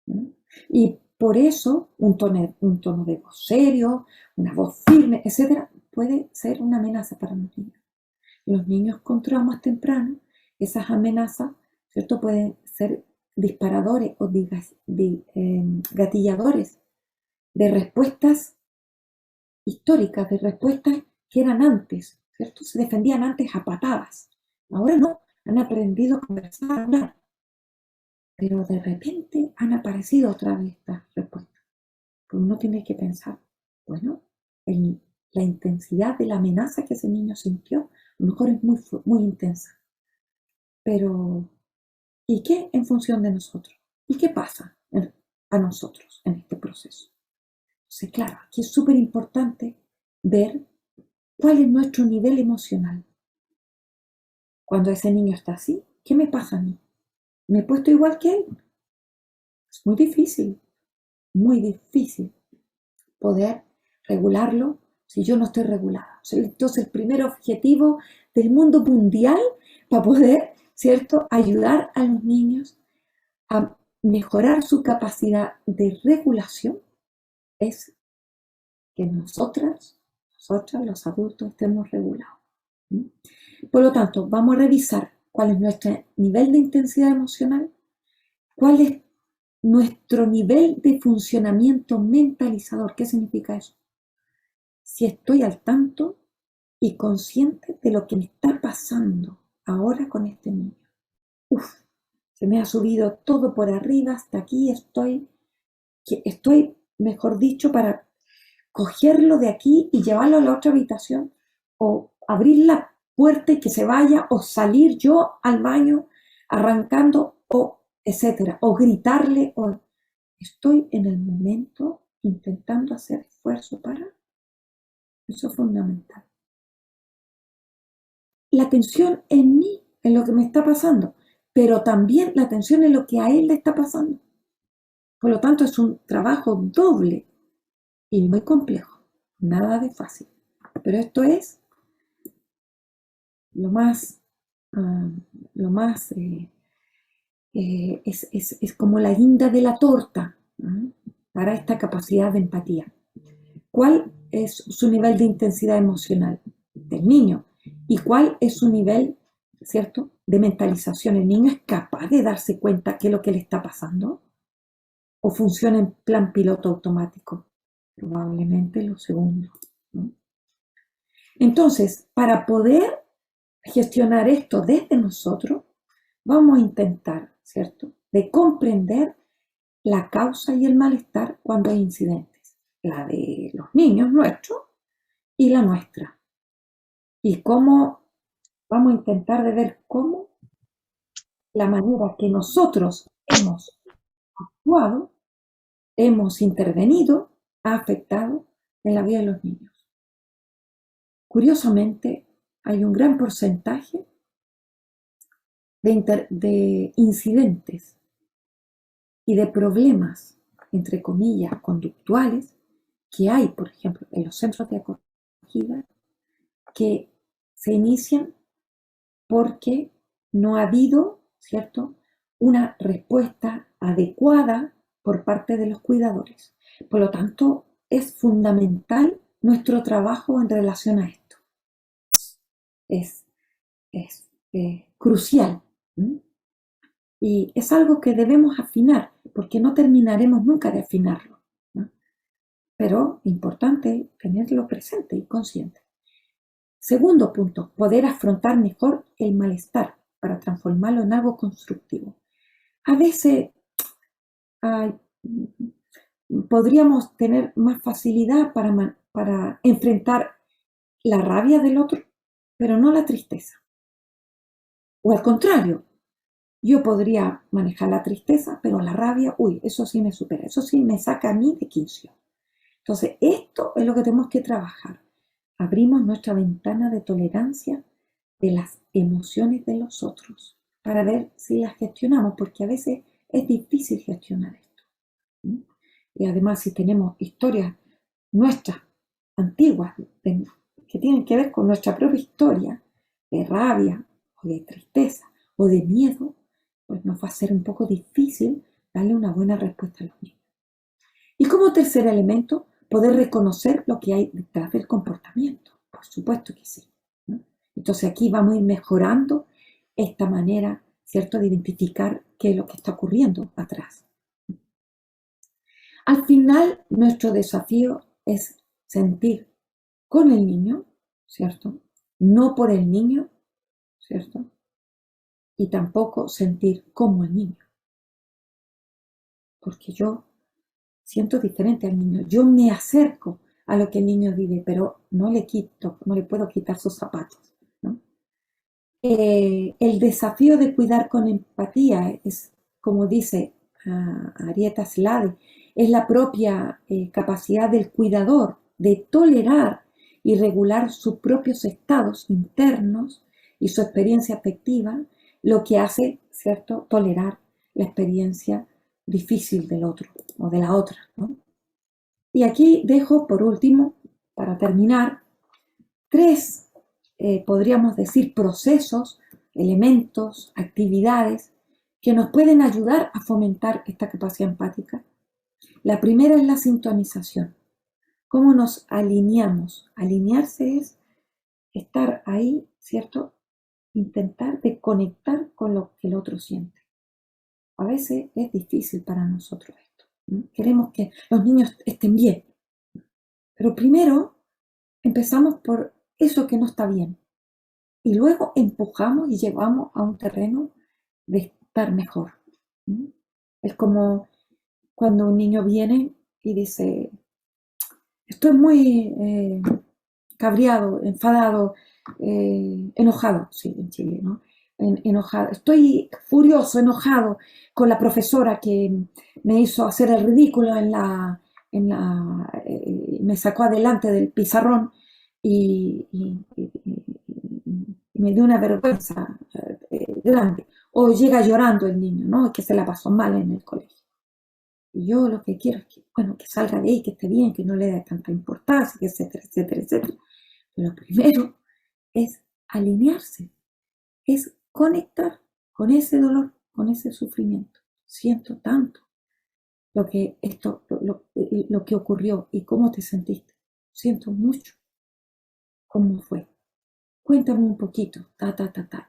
¿no? Y por eso un tono de voz serio, una voz firme, etcétera, puede ser una amenaza para los niños. Los niños con traumas tempranos, esas amenazas, ¿cierto?, pueden ser disparadores o gatilladores de respuestas históricas, de respuestas que eran antes, ¿cierto? Se defendían antes a patadas. Ahora no, han aprendido a conversar, a hablar. Pero de repente han aparecido otra vez estas respuestas. Pues uno tiene que pensar, bueno, la intensidad de la amenaza que ese niño sintió, a lo mejor es muy intensa. Pero, ¿y qué en función de nosotros? ¿Y qué pasa a nosotros en este proceso? Entonces, claro, aquí es súper importante ver cuál es nuestro nivel emocional. Cuando ese niño está así, ¿qué me pasa a mí? ¿Me he puesto igual que él? Es muy difícil poder regularlo si yo no estoy regulada. Entonces, el primer objetivo del mundo mundial para poder, ¿cierto?, ayudar a los niños a mejorar su capacidad de regulación es que nosotros, los adultos, estemos regulados. Por lo tanto, vamos a revisar cuál es nuestro nivel de intensidad emocional, cuál es nuestro nivel de funcionamiento mentalizador. ¿Qué significa eso? Si estoy al tanto y consciente de lo que me está pasando ahora con este niño. Se me ha subido todo por arriba, hasta aquí estoy, mejor dicho, para cogerlo de aquí y llevarlo a la otra habitación, o abrir la puerta y que se vaya, o salir yo al baño arrancando, o etcétera, o gritarle, o estoy en el momento intentando hacer esfuerzo para. Eso es fundamental. La atención en mí, en lo que me está pasando, pero también la atención en lo que a él le está pasando. Por lo tanto, es un trabajo doble y muy complejo, nada de fácil. Pero esto es es como la guinda de la torta, ¿no?, para esta capacidad de empatía. ¿Cuál es su nivel de intensidad emocional del niño? ¿Y cuál es su nivel, ¿cierto?, de mentalización? ¿El niño es capaz de darse cuenta qué es lo que le está pasando? ¿O funciona en plan piloto automático? Probablemente lo segundo, ¿no? Entonces, para poder gestionar esto desde nosotros, vamos a intentar, ¿cierto?, de comprender la causa y el malestar cuando hay incidentes, la de los niños nuestros y la nuestra. Y cómo vamos a intentar de ver cómo la manera que nosotros hemos actuado, hemos intervenido, ha afectado en la vida de los niños. Curiosamente, hay un gran porcentaje de incidentes y de problemas, entre comillas, conductuales, que hay, por ejemplo, en los centros de acogida, que se inician porque no ha habido, ¿cierto?, una respuesta adecuada por parte de los cuidadores. Por lo tanto, es fundamental nuestro trabajo en relación a esto. Es crucial. Y es algo que debemos afinar, porque no terminaremos nunca de afinarlo, ¿no? Pero importante tenerlo presente y consciente. Segundo punto, poder afrontar mejor el malestar para transformarlo en algo constructivo. A veces podríamos tener más facilidad para enfrentar la rabia del otro, pero no la tristeza. O al contrario, yo podría manejar la tristeza, pero la rabia, eso sí me supera, eso sí me saca a mí de quicio. Entonces, esto es lo que tenemos que trabajar. Abrimos nuestra ventana de tolerancia de las emociones de los otros para ver si las gestionamos, porque a veces es difícil gestionar esto. Y además, si tenemos historias nuestras, antiguas, que tienen que ver con nuestra propia historia, de rabia, o de tristeza, o de miedo, pues nos va a ser un poco difícil darle una buena respuesta a los niños. Y como tercer elemento, poder reconocer lo que hay detrás del comportamiento. Por supuesto que sí, ¿no? Entonces aquí vamos a ir mejorando esta manera, ¿cierto?, de identificar qué es lo que está ocurriendo atrás. Al final, nuestro desafío es sentir con el niño, ¿cierto?, no por el niño, ¿cierto?, y tampoco sentir como el niño. Porque yo siento diferente al niño. Yo me acerco a lo que el niño vive, pero no le puedo quitar sus zapatos, ¿no? El desafío de cuidar con empatía es, como dice Arieta Slade, es la propia capacidad del cuidador de tolerar y regular sus propios estados internos y su experiencia afectiva, lo que hace, ¿cierto?, tolerar la experiencia difícil del otro o de la otra, ¿no? Y aquí dejo, por último, para terminar, 3, podríamos decir, procesos, elementos, actividades que nos pueden ayudar a fomentar esta capacidad empática. La primera es la sintonización. ¿Cómo nos alineamos? Alinearse es estar ahí, ¿cierto? Intentar de conectar con lo que el otro siente. A veces es difícil para nosotros esto, ¿no? Queremos que los niños estén bien, pero primero empezamos por eso que no está bien y luego empujamos y llevamos a un terreno de estar mejor, ¿no? Es como cuando un niño viene y dice, estoy muy cabreado, enfadado, enojado, sí, en Chile, ¿no? Enojado, estoy furioso, enojado con la profesora que me hizo hacer el ridículo me sacó adelante del pizarrón y me dio una vergüenza grande. O llega llorando el niño, ¿no? Es que se la pasó mal en el colegio. Y yo lo que quiero es que, bueno, que salga de ahí, que esté bien, que no le dé tanta importancia, etcétera, etcétera, etcétera. Lo primero es alinearse, es conectar con ese dolor, con ese sufrimiento. Siento tanto lo que ocurrió y cómo te sentiste. Siento mucho. ¿Cómo fue? Cuéntame un poquito,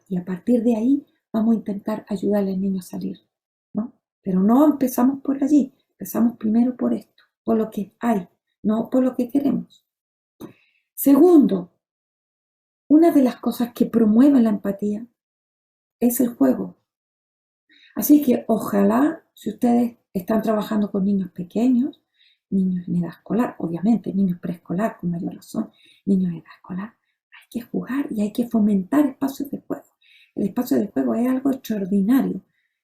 y a partir de ahí vamos a intentar ayudarle al niño a salir, ¿no? Pero no empezamos por allí, empezamos primero por esto, por lo que hay, no por lo que queremos. Segundo, una de las cosas que promueve la empatía es el juego. Así que ojalá, si ustedes están trabajando con niños pequeños, niños en edad escolar, obviamente niños preescolar con mayor razón, niños en edad escolar, hay que jugar y hay que fomentar espacios de juego. El espacio de juego es algo extraordinario.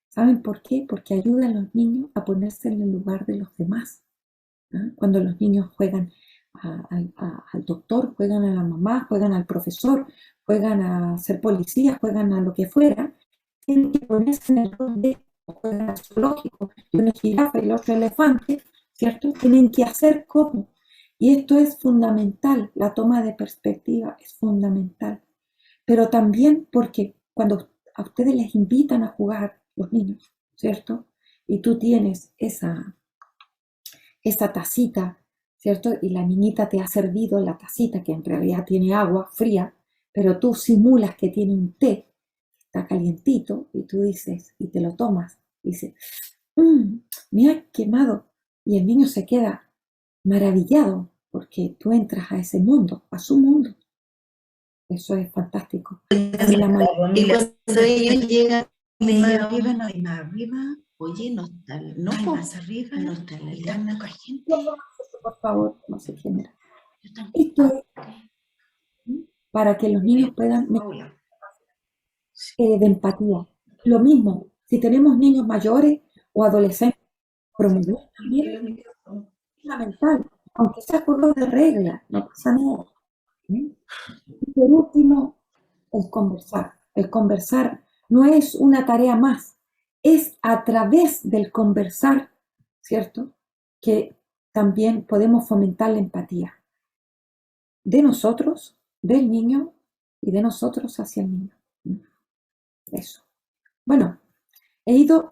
¿Saben por qué? Porque ayuda a los niños a ponerse en el lugar de los demás, ¿no? Cuando los niños juegan al doctor, juegan a la mamá, juegan al profesor, juegan a ser policías, juegan a lo que fuera, tienen que ponerse en el rol de, juegan al zoológico, y una jirafa y el otro elefante, ¿cierto? Tienen que hacer como. Y esto es fundamental, la toma de perspectiva es fundamental. Pero también porque cuando a ustedes les invitan a jugar, los niños, ¿cierto? Y tú tienes esa tacita, ¿cierto? Y la niñita te ha servido la tacita, que en realidad tiene agua fría, pero tú simulas que tiene un té, está calientito, y tú dices, y te lo tomas, y dices, me ha quemado, y el niño se queda maravillado, porque tú entras a ese mundo, a su mundo. Eso es fantástico. Y cuando ellos llegan más arriba, oye, no está, no, más arriba, no está la eterna corriente. Por favor, no se genera. Esto es para que los niños puedan de empatía. Lo mismo, si tenemos niños mayores o adolescentes, promover también es fundamental. aunque sea juego de reglas, no pasa nada. ¿Mm? Y por último, el conversar. El conversar no es una tarea más, es a través del conversar, ¿cierto?, que también podemos fomentar la empatía de nosotros, del niño y de nosotros hacia el niño. Eso. Bueno, he ido,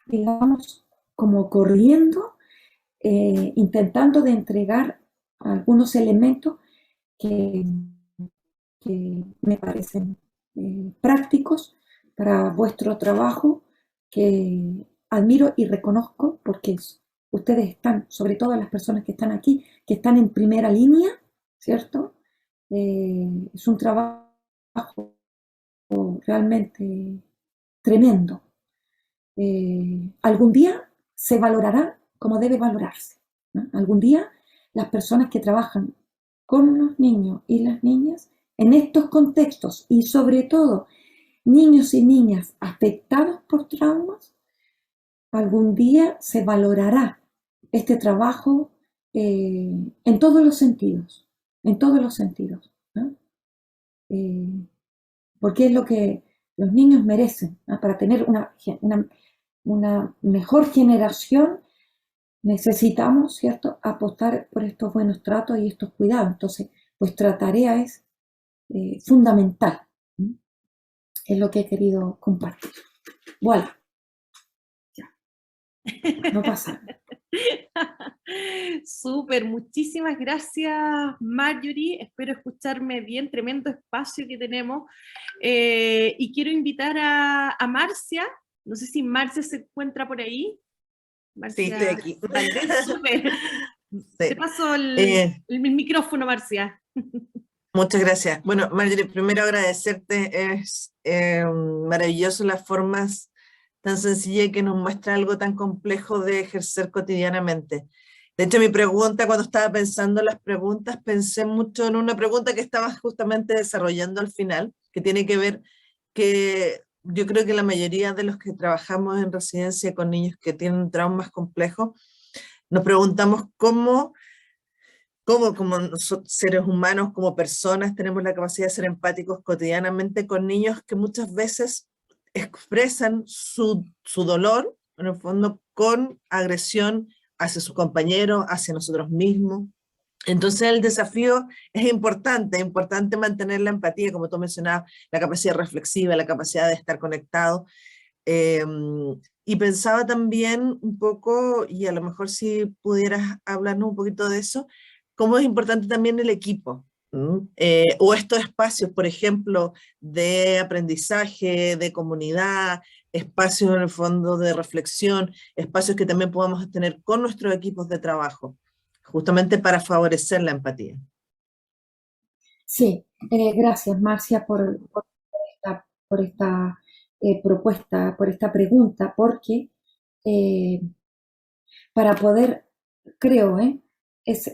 digamos, como corriendo, intentando de entregar algunos elementos que me parecen prácticos para vuestro trabajo, que admiro y reconozco porque ustedes están, sobre todo las personas que están aquí, que están en primera línea, ¿cierto? Es un trabajo realmente tremendo. Algún día se valorará como debe valorarse, ¿no? Algún día las personas que trabajan con los niños y las niñas en estos contextos y sobre todo niños y niñas afectados por traumas, algún día se valorará este trabajo en todos los sentidos, ¿no? Porque es lo que los niños merecen, ¿no? Para tener una mejor generación necesitamos, ¿cierto?, apostar por estos buenos tratos y estos cuidados. Entonces, vuestra tarea es fundamental. ¿Mm? Es lo que he querido compartir. Voilà. Ya. No pasa nada. Súper, muchísimas gracias, Marjorie. Espero escucharme bien, tremendo espacio que tenemos. Y quiero invitar a Marcia. No sé si Marcia se encuentra por ahí. Marcia, sí, estoy aquí. Vale, súper. Sí. Te paso el micrófono, Marcia. Muchas gracias. Bueno, Marjorie, primero agradecerte. Es maravilloso las formas tan sencillas que nos muestra algo tan complejo de ejercer cotidianamente. De hecho, mi pregunta, cuando estaba pensando las preguntas, pensé mucho en una pregunta que estaba justamente desarrollando al final, que tiene que ver que yo creo que la mayoría de los que trabajamos en residencia con niños que tienen traumas complejos, nos preguntamos cómo como seres humanos, como personas, tenemos la capacidad de ser empáticos cotidianamente con niños que muchas veces expresan su dolor, en el fondo, con agresión hacia sus compañeros, hacia nosotros mismos. Entonces el desafío es importante mantener la empatía, como tú mencionabas, la capacidad reflexiva, la capacidad de estar conectado. Y pensaba también un poco, y a lo mejor si pudieras hablarnos un poquito de eso, cómo es importante también el equipo, o estos espacios, por ejemplo, de aprendizaje, de comunidad, espacios en el fondo de reflexión, espacios que también podamos tener con nuestros equipos de trabajo, justamente para favorecer la empatía. Sí, gracias Marcia por esta propuesta, por esta pregunta, porque para poder, creo, es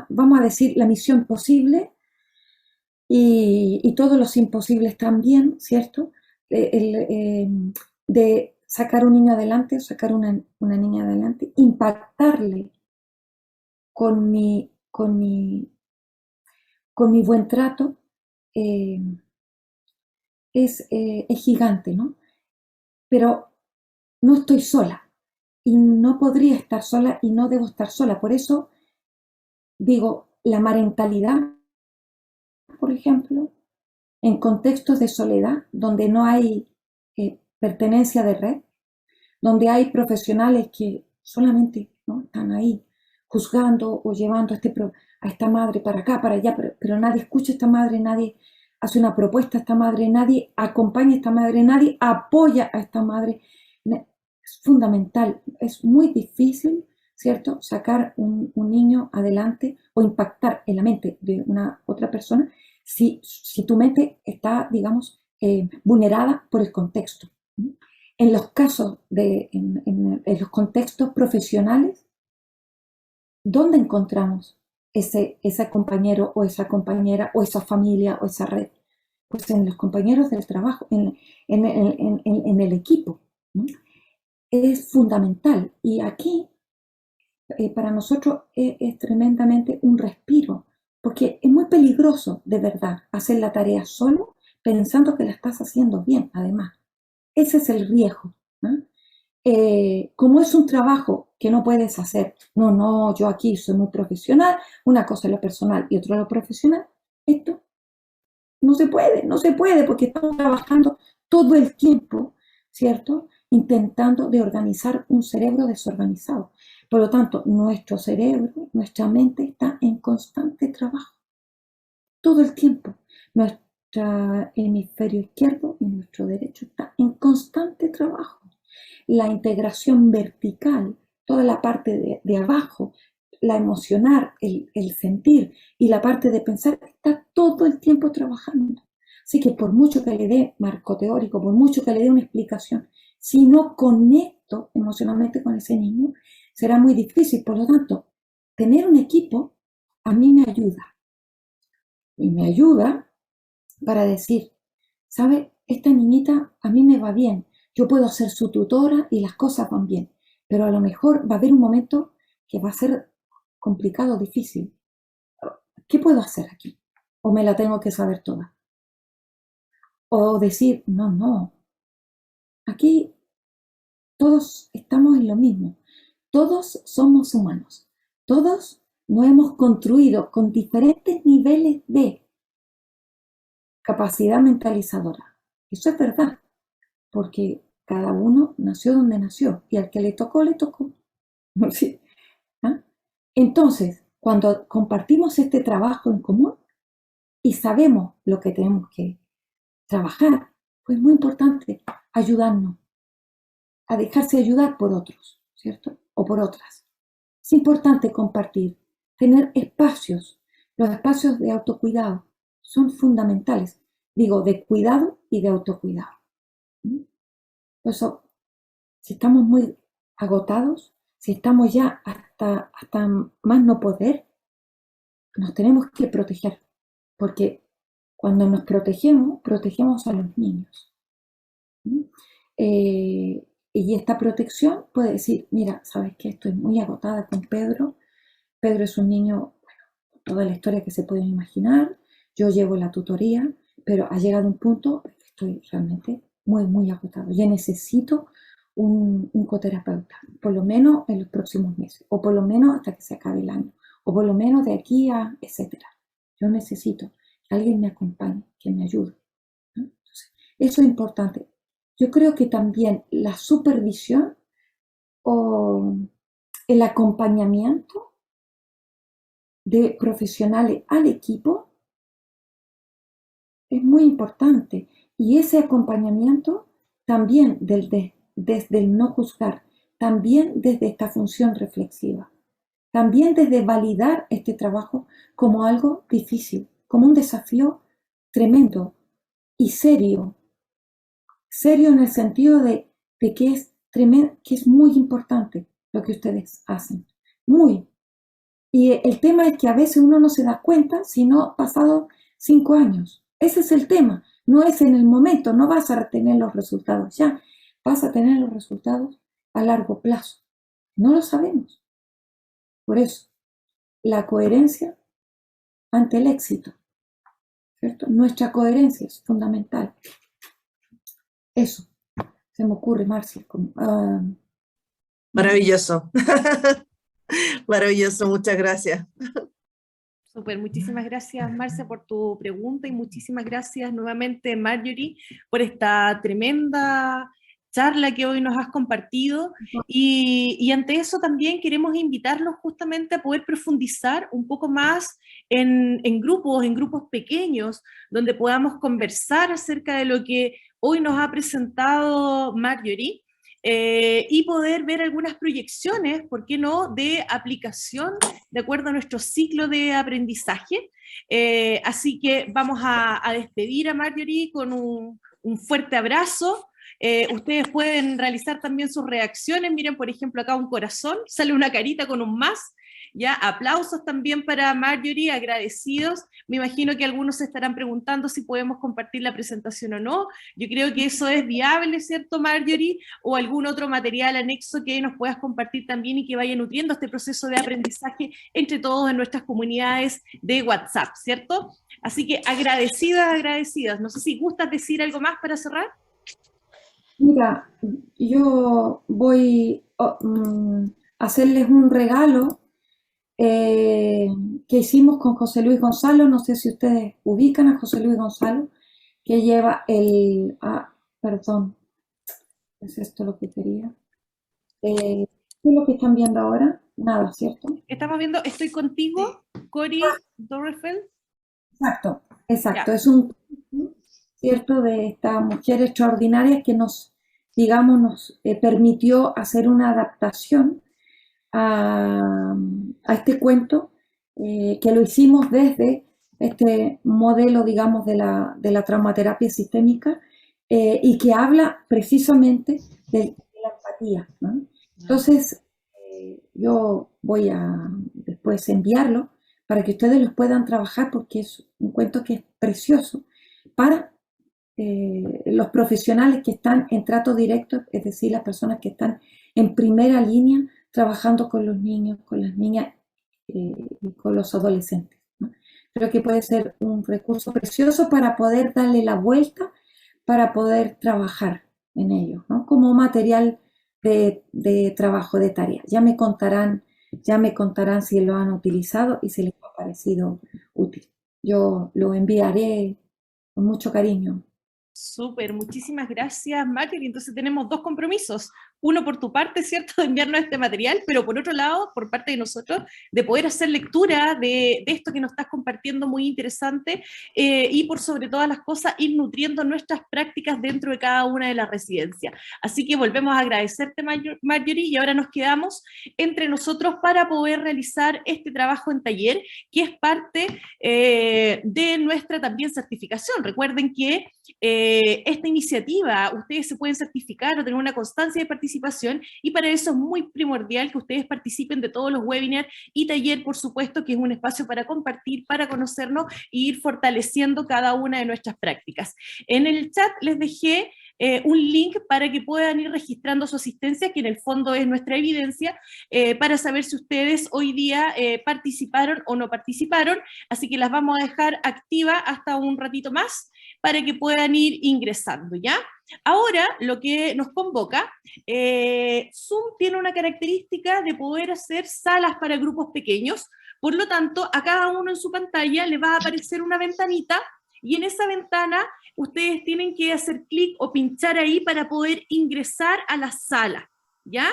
vamos a decir, la misión posible y todos los imposibles también, ¿cierto? De sacar un niño adelante, sacar una niña adelante, impactarle con mi buen trato, es gigante, ¿no? Pero no estoy sola y no podría estar sola y no debo estar sola. Por eso digo, la parentalidad, por ejemplo, en contextos de soledad, donde no hay pertenencia de red, donde hay profesionales que solamente, ¿no?, están ahí juzgando o llevando a esta madre para acá, para allá, pero nadie escucha a esta madre, nadie hace una propuesta a esta madre, nadie acompaña a esta madre, nadie apoya a esta madre. Es fundamental, es muy difícil, ¿cierto?, sacar un niño adelante o impactar en la mente de una otra persona si tu mente está, digamos, vulnerada por el contexto. En los casos en los contextos profesionales, ¿dónde encontramos ese compañero o esa compañera o esa familia o esa red? Pues en los compañeros del trabajo, en el equipo, ¿no? Es fundamental. Y aquí para nosotros es tremendamente un respiro, porque es muy peligroso, de verdad, hacer la tarea solo pensando que la estás haciendo bien, además. Ese es el riesgo, ¿no? Como es un trabajo que no puedes hacer, no, yo aquí soy muy profesional, una cosa es lo personal y otra lo profesional, esto no se puede porque estamos trabajando todo el tiempo, ¿cierto? Intentando de organizar un cerebro desorganizado. Por lo tanto, nuestro cerebro, nuestra mente está en constante trabajo, todo el tiempo. Nuestro hemisferio izquierdo y nuestro derecho está en constante trabajo. La integración vertical, toda la parte de abajo, la emocional, el sentir y la parte de pensar, está todo el tiempo trabajando. Así que por mucho que le dé marco teórico, por mucho que le dé una explicación, si no conecto emocionalmente con ese niño, será muy difícil. Por lo tanto, tener un equipo a mí me ayuda. Y me ayuda para decir, ¿sabe? Esta niñita a mí me va bien. Yo puedo ser su tutora y las cosas van bien. Pero a lo mejor va a haber un momento que va a ser complicado, difícil. ¿Qué puedo hacer aquí? ¿O me la tengo que saber toda? O decir, no. Aquí todos estamos en lo mismo. Todos somos humanos. Todos nos hemos construido con diferentes niveles de capacidad mentalizadora. Eso es verdad, porque cada uno nació donde nació y al que le tocó, le tocó. ¿Sí? ¿Ah? Entonces, cuando compartimos este trabajo en común y sabemos lo que tenemos que trabajar, pues es muy importante ayudarnos, a dejarse ayudar por otros, ¿cierto? O por otras. Es importante compartir, tener espacios. Los espacios de autocuidado son fundamentales. Digo, de cuidado y de autocuidado. Por eso, si estamos muy agotados, si estamos ya hasta más no poder, nos tenemos que proteger. Porque cuando nos protegemos a los niños. Y esta protección puede decir, mira, ¿sabes qué? Estoy muy agotada con Pedro. Pedro es un niño, bueno, toda la historia que se pueden imaginar. Yo llevo la tutoría, pero ha llegado un punto en que estoy realmente muy agotado. Ya necesito un coterapeuta, por lo menos en los próximos meses, o por lo menos hasta que se acabe el año, o por lo menos de aquí a etcétera. Yo necesito que alguien me acompañe, que me ayude, ¿no? Entonces, eso es importante. Yo creo que también la supervisión o el acompañamiento de profesionales al equipo es muy importante. Y ese acompañamiento también desde el no juzgar, también desde esta función reflexiva, también desde validar este trabajo como algo difícil, como un desafío tremendo y serio. Serio en el sentido de que es tremendo, que es muy importante lo que ustedes hacen. Muy. Y el tema es que a veces uno no se da cuenta, sino pasado 5 años. Ese es el tema. No es en el momento, no vas a tener los resultados ya. Vas a tener los resultados a largo plazo. No lo sabemos. Por eso, la coherencia ante el éxito, ¿cierto? Nuestra coherencia es fundamental. Eso se me ocurre, Marcia. Maravilloso. Maravilloso, muchas gracias. Súper, muchísimas gracias, Marcia, por tu pregunta y muchísimas gracias nuevamente, Marjorie, por esta tremenda charla que hoy nos has compartido. Y ante eso también queremos invitarlos justamente a poder profundizar un poco más en grupos pequeños, donde podamos conversar acerca de lo que hoy nos ha presentado Marjorie. Y poder ver algunas proyecciones, ¿por qué no?, de aplicación de acuerdo a nuestro ciclo de aprendizaje. Así que vamos a despedir a Marjorie con un fuerte abrazo. Ustedes pueden realizar también sus reacciones. Miren, por ejemplo, acá un corazón, sale una carita con un más. Ya, aplausos también para Marjorie, agradecidos. Me imagino que algunos se estarán preguntando si podemos compartir la presentación o no. Yo creo que eso es viable, ¿cierto, Marjorie? O algún otro material anexo que nos puedas compartir también y que vaya nutriendo este proceso de aprendizaje entre todos en nuestras comunidades de WhatsApp, ¿cierto? Así que agradecidas, agradecidas. No sé si gustas decir algo más para cerrar. Mira, yo voy a hacerles un regalo que hicimos con José Luis Gonzalo. No sé si ustedes ubican a José Luis Gonzalo, que lleva el... perdón, ¿es esto lo que quería? ¿Qué es lo que están viendo ahora? Nada, ¿cierto? Estamos viendo Estoy Contigo, Cory Dorrefeld. Exacto, exacto. Ya. Es un, ¿cierto?, de esta mujer extraordinaria que nos, digamos, nos permitió hacer una adaptación a este cuento, que lo hicimos desde este modelo, digamos, de la traumaterapia sistémica, y que habla precisamente de la empatía, ¿no? Entonces, yo voy a después enviarlo para que ustedes los puedan trabajar, porque es un cuento que es precioso para los profesionales que están en trato directo, es decir, las personas que están en primera línea trabajando con los niños, con las niñas y con los adolescentes, ¿no? Creo que puede ser un recurso precioso para poder darle la vuelta, para poder trabajar en ello, ¿no? Como material de trabajo, de tarea. Ya me contarán si lo han utilizado y si les ha parecido útil. Yo lo enviaré con mucho cariño. Súper, muchísimas gracias, Marjorie. Entonces tenemos dos compromisos. Uno por tu parte, ¿cierto?, de enviarnos este material, pero por otro lado, por parte de nosotros, de poder hacer lectura de esto que nos estás compartiendo, muy interesante, y por sobre todas las cosas, ir nutriendo nuestras prácticas dentro de cada una de las residencias. Así que volvemos a agradecerte, Marjorie, y ahora nos quedamos entre nosotros para poder realizar este trabajo en taller, que es parte de nuestra también certificación. Recuerden que esta iniciativa, ustedes se pueden certificar o tener una constancia de participación, y para eso es muy primordial que ustedes participen de todos los webinars y taller, por supuesto, que es un espacio para compartir, para conocernos e ir fortaleciendo cada una de nuestras prácticas. En el chat les dejé un link para que puedan ir registrando su asistencia, que en el fondo es nuestra evidencia, para saber si ustedes hoy día participaron o no participaron, así que las vamos a dejar activas hasta un ratito más para que puedan ir ingresando, ¿ya? Ahora, lo que nos convoca, Zoom tiene una característica de poder hacer salas para grupos pequeños, por lo tanto, a cada uno en su pantalla le va a aparecer una ventanita, y en esa ventana ustedes tienen que hacer clic o pinchar ahí para poder ingresar a la sala, ¿ya?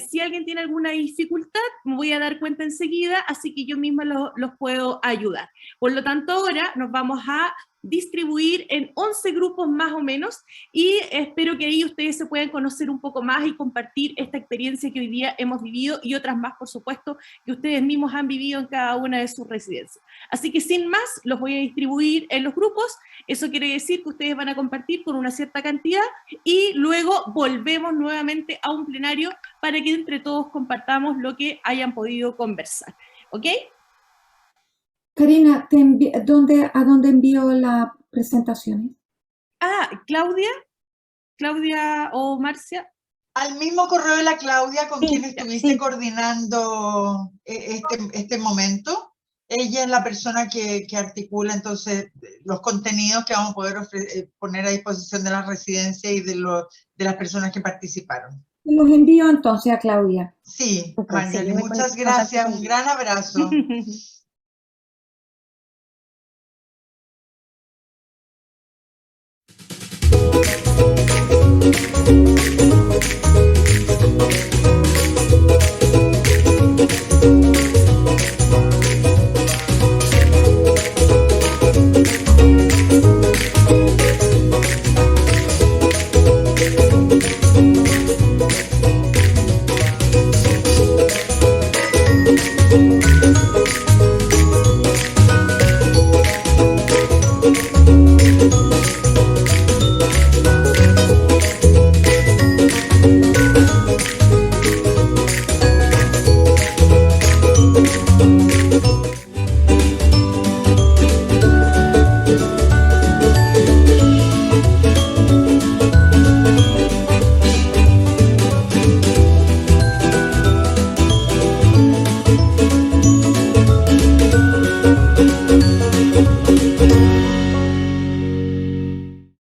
Si alguien tiene alguna dificultad, me voy a dar cuenta enseguida, así que yo misma los puedo ayudar. Por lo tanto, ahora nos vamos a distribuir en 11 grupos más o menos, y espero que ahí ustedes se puedan conocer un poco más y compartir esta experiencia que hoy día hemos vivido, y otras más, por supuesto, que ustedes mismos han vivido en cada una de sus residencias. Así que sin más, los voy a distribuir en los grupos. Eso quiere decir que ustedes van a compartir con una cierta cantidad, y luego volvemos nuevamente a un plenario para que entre todos compartamos lo que hayan podido conversar. ¿Ok? Karina, ¿a dónde envío las presentaciones? Claudia o Marcia. Al mismo correo de la Claudia, con quien estuviste coordinando este momento. Ella es la persona que articula entonces los contenidos que vamos a poder poner a disposición de la residencia y de las personas que participaron. Los envío entonces a Claudia. Sí, Marjorie, muchas gracias, un gran abrazo.